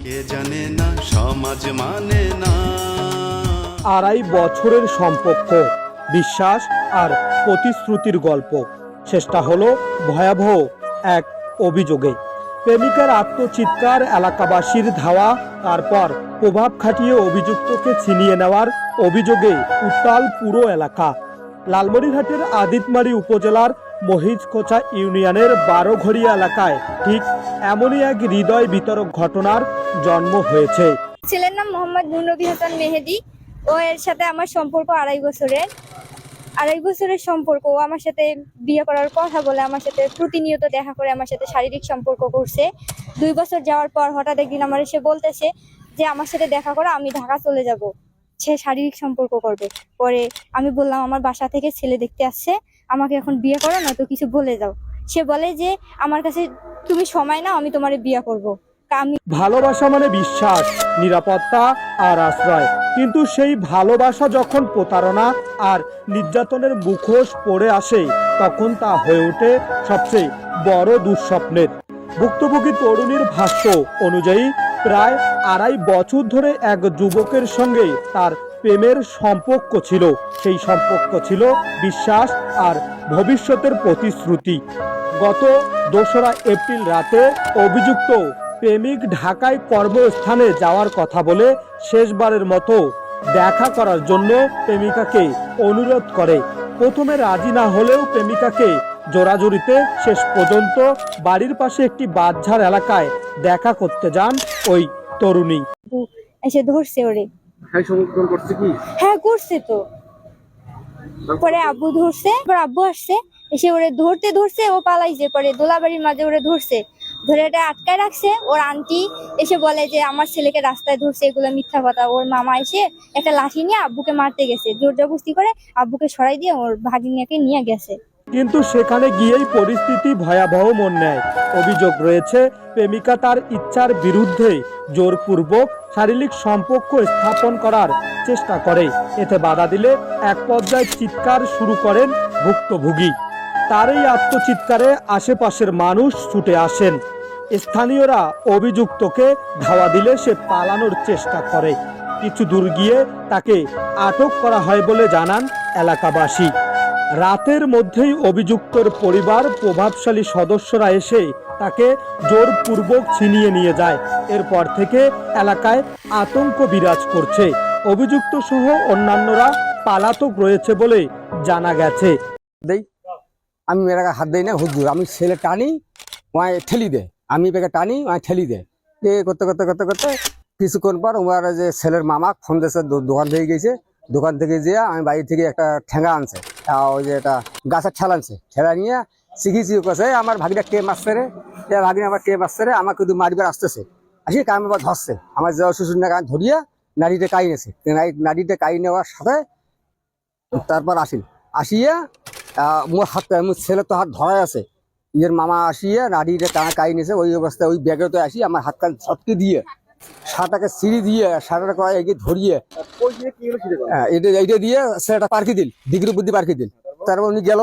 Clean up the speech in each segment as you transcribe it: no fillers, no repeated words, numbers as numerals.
কে জানে না সমাজ মানে না। 2.5 বছরের সম্পর্ক, বিশ্বাস আর প্রতিশ্রুতির গল্প। শেষটা হলো ভয়াবহ এক অভিযোগে। প্রেমিকার আত্মচিৎকার, এলাকাবাসীর ধাওয়া, তারপর প্রভাব খাটিয়ে অভিযুক্তকে ছিনিয়ে নেওয়ার অভিযোগে উত্তাল পুরো এলাকা। লালমনিরহাটের আদিতমারি উপজেলার মহিজকোচা ইউনিয়নের 12ঘরিয়া এলাকায় ঠিক এমনই এক হৃদয় বিতরক ঘটনার জন্ম হয়েছে। ছেলের নাম মোহাম্মদ নুরনবী হাসান মেহেদি। ও এর সাথে আমার সম্পর্ক 2.5 বছরের সম্পর্ক। ও আমার সাথে বিয়ে করার কথা বলে আমার সাথে প্রতিনিয়ত দেখা করে, আমার সাথে শারীরিক সম্পর্ক করছে। 2 বছর যাওয়ার পর হঠাৎ একদিন আমার এসে বলতেছে যে আমার সাথে দেখা করে আমি ঢাকা চলে যাব, সে শারীরিক সম্পর্ক করবে। পরে আমি বললাম আমার বাসা থেকে ছেলে দেখতে আসছে, আমাকে এখন বিয়ে করো, নয়তো কিছু বলে যাও। সে বলে যে আমার কাছে তুমি সময় নাও, আমি তোমারে বিয়ে করব। ভালোবাসা মানে বিশ্বাস, নিরাপত্তা আর আশ্রয়। কিন্তু সেই ভালোবাসা যখন প্রতারণা আর নির্যাতনের মুখোশ পড়ে আসে, তখন তা হয়ে ওঠে সবচেয়ে বড় দুঃস্বপ্নের। ভুক্তভোগী তরুণীর ভাষ্য অনুযায়ী প্রায় 2.5 বছর ধরে এক যুবকের সঙ্গে তার প্রেমের সম্পর্ক ছিল। সেই সম্পর্ক ছিল বিশ্বাস আর ভবিষ্যতের প্রতিশ্রুতি। গত 2রা এপ্রিল রাতে অভিযুক্ত প্রেমিক ঢাকায় কর্মস্থানে যাওয়ার কথা বলে শেষবারের মতো দেখা করার জন্য প্রেমিকাকে অনুরোধ করে। প্রথমে রাজি না হলেও প্রেমিকাকে জোরাজুরিতে শেষ পর্যন্ত বাড়ির পাশে একটি বাঁধঝাড় এলাকায় দেখা করতে যান ওই তরুণী। এসে ধরছে ওরে। হ্যাঁ করছে তো। পরে আব্বু ধরছে, আব্বু আসছে, এসে ওরে ধরছে, ও পালাইছে। পরে দোলাবাড়ির মাঝে ওরে ধরছে, ধরে এটা আটকায় রাখছে। ওর আন্টি এসে বলে যে আমার ছেলেকে রাস্তায় ধরছে, এগুলো মিথ্যা কথা। ওর মামা এসে একটা লাঠি নিয়ে আব্বুকে মারতে গেছে, জোর জবরদস্তি করে আব্বুকে সরাই দিয়ে ওর ভাগিনাকে নিয়ে গেছে। কিন্তু সেখানে গিয়েই পরিস্থিতি ভয়াবহ মন নেয়। অভিযোগ রয়েছে প্রেমিকা তার ইচ্ছার বিরুদ্ধে জোরপূর্বক শারীরিক সম্পর্ক স্থাপন করার চেষ্টা করে। এতে বাধা দিলে এক পর্যায়ে চিৎকার শুরু করেন ভুক্তভোগী। তার এই আত্মচিৎকারে আশেপাশের মানুষ ছুটে আসেন। স্থানীয়রা অভিযুক্তকে ধাওয়া দিলে সে পালানোর চেষ্টা করে। কিছু দূর গিয়ে তাকে আটক করা হয় বলে জানান এলাকাবাসী। রাতের মধ্যেই অভিযুক্তর পরিবার প্রভাবশালী সদস্যরা এসে তাকে জোরপূর্বক ছিনিয়ে নিয়ে যায়। এরপর থেকে এলাকায় আতঙ্ক বিরাজ করছে। অভিযুক্ত সহ অন্যান্যরা পালাতক রয়েছে বলে জানা গেছে। আমি মেয়েটাকে হাত দিই না, হুজুর আমি ছেলে টানি ওয়ায় ঠেলি দেয়, আমি বেগে টানি ওয়ায় ঠেলি দেয়। এ করতে করতে করতে করতে কিছুক্ষণ পর ওরা যে ছেলের মামা ফোন দিয়েছে, দোকান থেকে গেছে। দোকান থেকে যেয়ে আমি বাড়ি থেকে একটা ঠেঙ্গা আনছে, ওই যে একটা গাছের ঠেলা আনছে। ঠেলা নিয়ে শিখিয়েছি, কাছে আমার ভাগিনা কে মারছে রে, ভাগিনা আমার কে মারছে রে, আমার কিন্তু মারিবার আসতেছে। আসি কাম আবার ধরছে, আমার যাওয়া শ্বশুর না ধরিয়া নাড়িতে কাই নেছে। নাড়িতে কাই নেওয়ার সাথে তারপর আসিয়া মোর হাত, মোর ছেলে তো হাত ধরাই আছে। নিজের মামা আসিয়া নাড়িটা টানা কাই নিয়েছে। ওই অবস্থায় ওই ব্যাগেতে আসি আমার হাত কান ছটকে দিয়ে সাটাকে সিঁড়ি দিয়ে সাটাটা এগিয়ে ধরিয়ে এইটা দিয়ে ছেলেটা পার্কি দিল, ডিগ্রি বুদ্ধি পার্কি দিল। তারপর উনি গেল।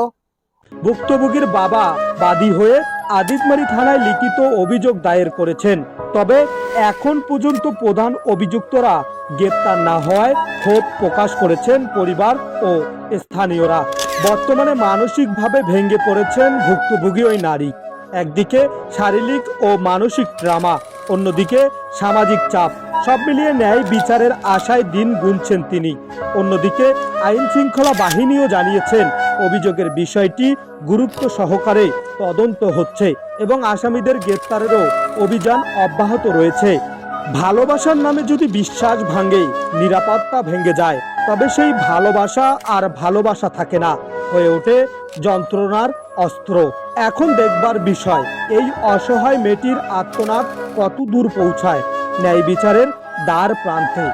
ভুক্তভোগীর বাবা বাদী হয়ে আদিতমারি থানায় লিখিত অভিযোগ দায়ের করেছেন। তবে এখন পর্যন্ত প্রধান অভিযুক্তরা গ্রেপ্তার না হওয়ায় ক্ষোভ প্রকাশ করেছেন পরিবার ও স্থানীয়রা। বর্তমানে মানসিকভাবে ভেঙে পড়েছেন ভুক্তভোগী ওই নারী। একদিকে শারীরিক ও মানসিক ট্রমা, অন্যদিকে সামাজিক চাপ, সব মিলিয়ে ন্যায় বিচারের আশায় দিন গুনছেন তিনি। অন্যদিকে আইন শৃঙ্খলা বাহিনীও জানিয়েছেন অভিযোগের বিষয়টি গুরুত্ব সহকারে তদন্ত হচ্ছে এবং আসামিদের গ্রেপ্তারেরও অভিযান অব্যাহত রয়েছে। ভালোবাসার নামে যদি বিশ্বাস ভাঙে, নিরাপত্তা ভেঙে যায়, তবে সেই ভালোবাসা আর ভালোবাসা থাকে না, হয়ে ওঠে যন্ত্রণার অস্ত্র। এখন দেখবার বিষয় এই অসহায় মেয়েটির আর্তনাদ কত দূর পৌঁছায় ন্যায় বিচারের দ্বার প্রান্তে।